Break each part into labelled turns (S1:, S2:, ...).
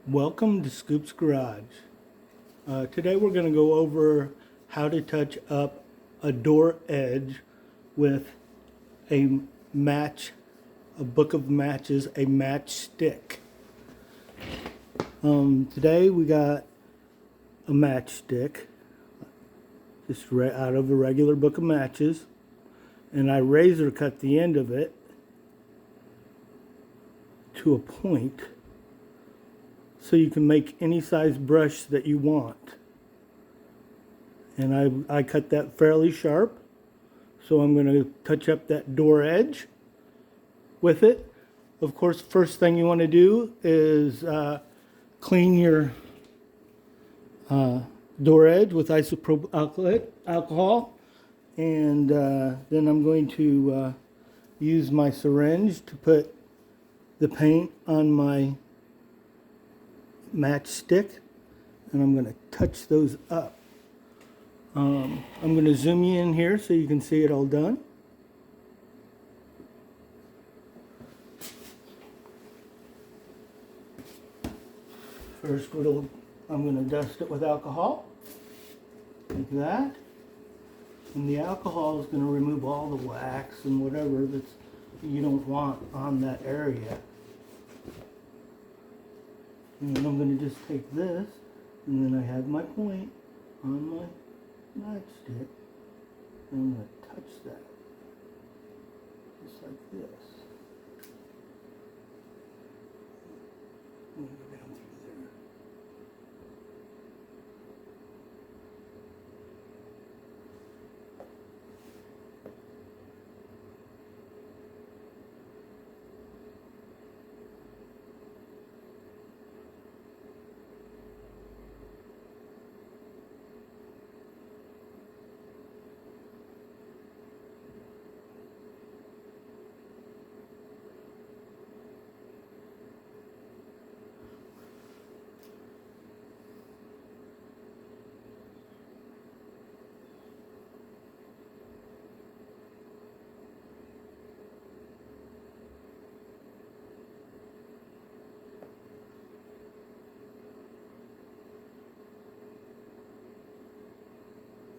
S1: Welcome to Scoop's Garage. Today we're going to go over how to touch up a door edge with a book of matches, a matchstick. Today we got a matchstick, just out of a regular book of matches, and I razor cut the end of it to a point so you can make any size brush that you want. And I cut that fairly sharp, so I'm going to touch up that door edge with it. Of course, first thing you want to do is clean your door edge with isopropyl alcohol, and then I'm going to use my syringe to put the paint on my matchstick, and I'm going to touch those up. I'm going to zoom you in here so you can see it all done. First, I'm going to dust it with alcohol, like that. And the alcohol is going to remove all the wax and whatever that you don't want on that area. And then I'm going to just take this, and then I have my point on my matchstick, and I'm going to touch that, just like this. I'm going to go down through there.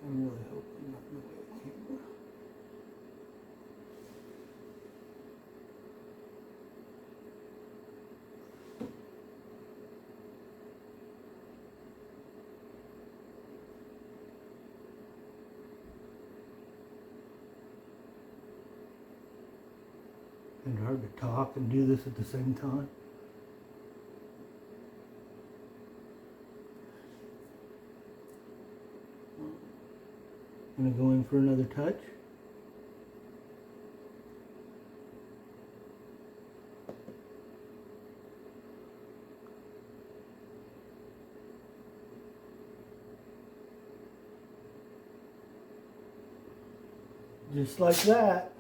S1: I'm really hoping not in the way of the camera. It's hard to talk and do this at the same time. I'm going to go in for another touch. Just like that.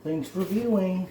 S1: Thanks for viewing.